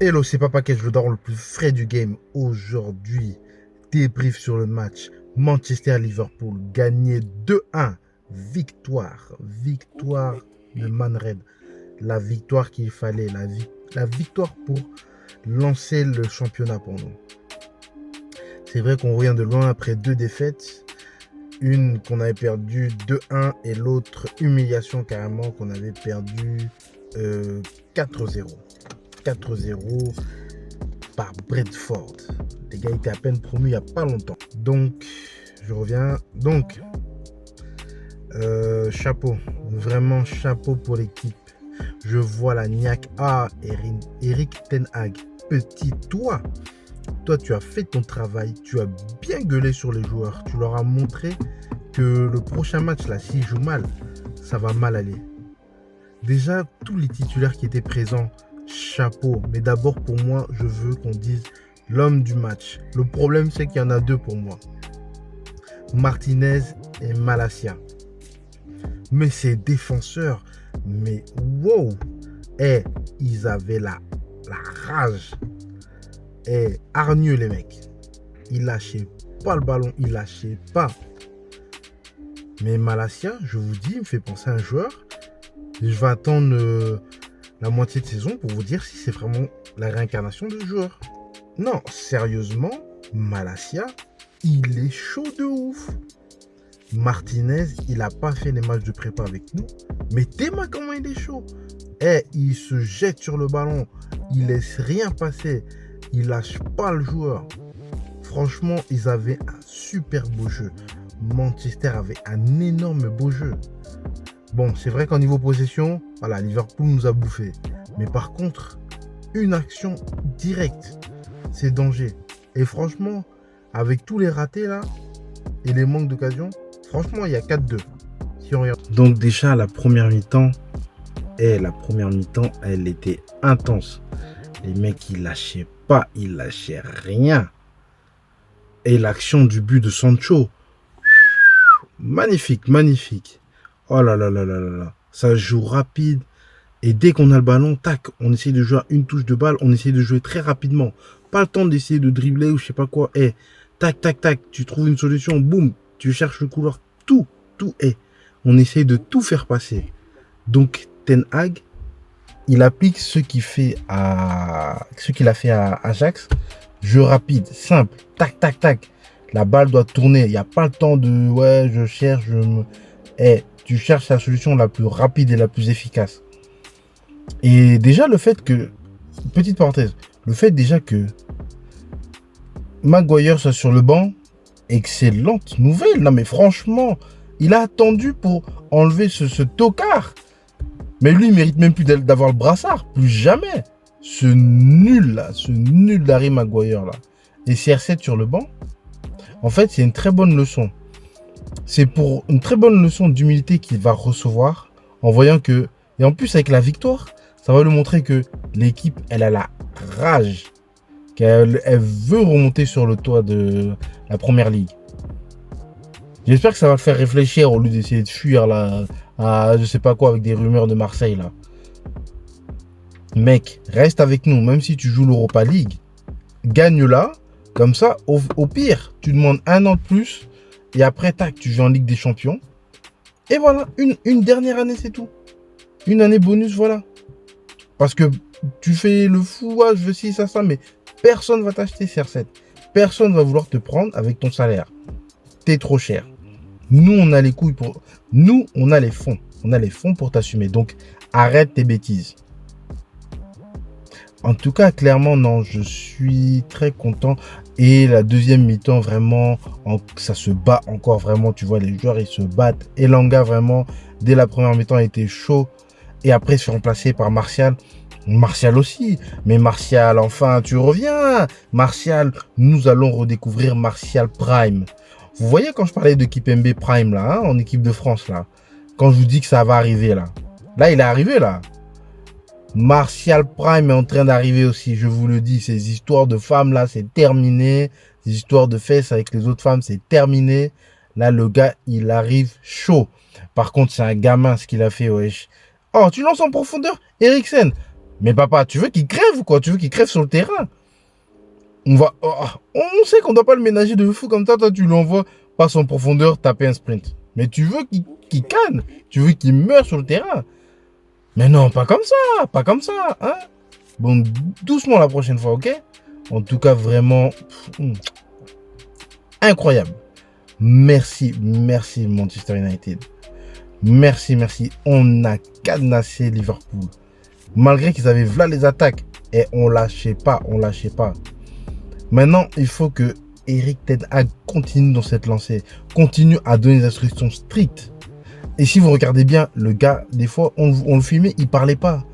Hello, c'est Papa Ketch, le daron le plus frais du game. Aujourd'hui, débrief sur le match Manchester-Liverpool, gagné 2-1. Victoire de Man Red. La victoire qu'il fallait, la victoire pour lancer le championnat pour nous. C'est vrai qu'on revient de loin après deux défaites. Une qu'on avait perdue 2-1 et l'autre humiliation carrément qu'on avait perdue 4-0. 4-0 par Brentford. Les gars étaient à peine promus il n'y a pas longtemps. Donc, je reviens. Donc, chapeau. Vraiment chapeau pour l'équipe. Je vois la niaque. Ah, Eric Ten Hag. Petit, toi, tu as fait ton travail. Tu as bien gueulé sur les joueurs. Tu leur as montré que le prochain match, là, s'ils jouent mal, ça va mal aller. Déjà, tous les titulaires qui étaient présents, chapeau. Mais d'abord, pour moi, je veux qu'on dise l'homme du match. Le problème, c'est qu'il y en a deux pour moi. Martinez et Malacia. Mais ces défenseurs, mais wow. Ils avaient la rage. Hargneux, les mecs. Ils lâchaient pas le ballon, ils lâchaient pas. Mais Malacia, je vous dis, il me fait penser à un joueur. Je vais attendre la moitié de saison pour vous dire si c'est vraiment la réincarnation du joueur. Non, sérieusement, Malacia, il est chaud de ouf. Martinez, il n'a pas fait les matchs de prépa avec nous. Mais Théma, comment il est chaud. Il se jette sur le ballon. Il laisse rien passer. Il lâche pas le joueur. Franchement, ils avaient un super beau jeu. Manchester avait un énorme beau jeu. Bon, c'est vrai qu'en niveau possession, voilà, Liverpool nous a bouffé. Mais par contre, une action directe, c'est danger. Et franchement, avec tous les ratés là, et les manques d'occasion, franchement, il y a 4-2. Si on regarde. Donc déjà, la première mi-temps, elle était intense. Les mecs, ils lâchaient pas, ils lâchaient rien. Et l'action du but de Sancho, magnifique. Oh là là là là là là. Ça joue rapide. Et dès qu'on a le ballon, tac, on essaie de jouer à une touche de balle. On essaie de jouer très rapidement. Pas le temps d'essayer de dribbler ou je sais pas quoi. Tac. Tu trouves une solution. Boum. Tu cherches le couloir. Tout est. On essaie de tout faire passer. Donc, Ten Hag, il applique ce qu'il a fait à Ajax. Jeu rapide, simple. Tac. La balle doit tourner. Il n'y a pas le temps de je cherche, tu cherches la solution la plus rapide et la plus efficace. Et déjà, le fait que, petite parenthèse, Maguire soit sur le banc, excellente nouvelle. Non, mais franchement, il a attendu pour enlever ce tocard. Mais lui, il mérite même plus d'avoir le brassard. Plus jamais. Ce nul d'Harry Maguire là. Et CR7 sur le banc, en fait, c'est une très bonne leçon. C'est pour une très bonne leçon d'humilité qu'il va recevoir en voyant que, et en plus avec la victoire, ça va lui montrer que l'équipe, elle a la rage, qu'elle veut remonter sur le toit de la première ligue. J'espère que ça va le faire réfléchir au lieu d'essayer de fuir là, à je sais pas quoi avec des rumeurs de Marseille là. Mec, reste avec nous, même si tu joues l'Europa League, gagne-la, comme ça, au pire, tu demandes un an de plus. Et après, tac, tu joues en Ligue des Champions. Et voilà, une dernière année, c'est tout. Une année bonus, voilà. Parce que tu fais le fou, je veux ci, ça, mais personne ne va t'acheter CR7. Personne ne va vouloir te prendre avec ton salaire. T'es trop cher. Nous, on a les couilles pour... Nous, on a les fonds. On a les fonds pour t'assumer. Donc, arrête tes bêtises. En tout cas, clairement, non, je suis très content. Et la deuxième mi-temps, vraiment, ça se bat encore vraiment. Tu vois, les joueurs, ils se battent. Elanga, vraiment, dès la première mi-temps, était chaud. Et après, se fait remplacer par Martial. Martial aussi. Mais Martial, enfin, tu reviens. Martial, nous allons redécouvrir Martial Prime. Vous voyez quand je parlais de Kipembe Prime, là, en équipe de France, là. Quand je vous dis que ça va arriver, là. Là, il est arrivé, là. Martial Prime est en train d'arriver aussi, je vous le dis. Ces histoires de femmes là, c'est terminé. Ces histoires de fesses avec les autres femmes, c'est terminé. Là, le gars, il arrive chaud. Par contre, c'est un gamin ce qu'il a fait, wesh. Oh, tu lances en profondeur, Eriksen. Mais papa, tu veux qu'il crève ou quoi? Tu veux qu'il crève sur le terrain? On sait qu'on ne doit pas le ménager de fou comme ça. Toi, tu l'envoies pas en profondeur taper un sprint. Mais tu veux qu'il canne. Tu veux qu'il meure sur le terrain. Mais non, pas comme ça. Pas comme ça. Hein? Bon, doucement la prochaine fois, ok? En tout cas, vraiment incroyable. Merci, merci Manchester United. Merci, merci. On a cadenassé Liverpool. Malgré qu'ils avaient là les attaques. Et on lâchait pas, on lâchait pas. Maintenant, il faut que Erik Ten Hag continue dans cette lancée. Continue à donner des instructions strictes. Et si vous regardez bien, le gars, des fois, on le filmait, il parlait pas.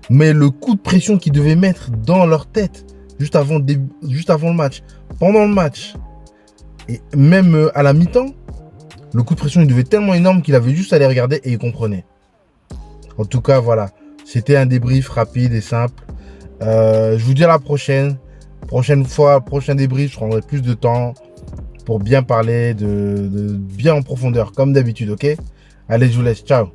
Mais le coup de pression qu'il devait mettre dans leur tête, juste avant le match, pendant le match, et même à la mi-temps, le coup de pression, il devait être tellement énorme qu'il avait juste à les regarder et il comprenait. En tout cas, voilà. C'était un débrief rapide et simple. Je vous dis à la prochaine. Prochaine fois, prochain débrief, je prendrai plus de temps pour bien parler de bien en profondeur, comme d'habitude, ok? Allez, je vous laisse. Ciao.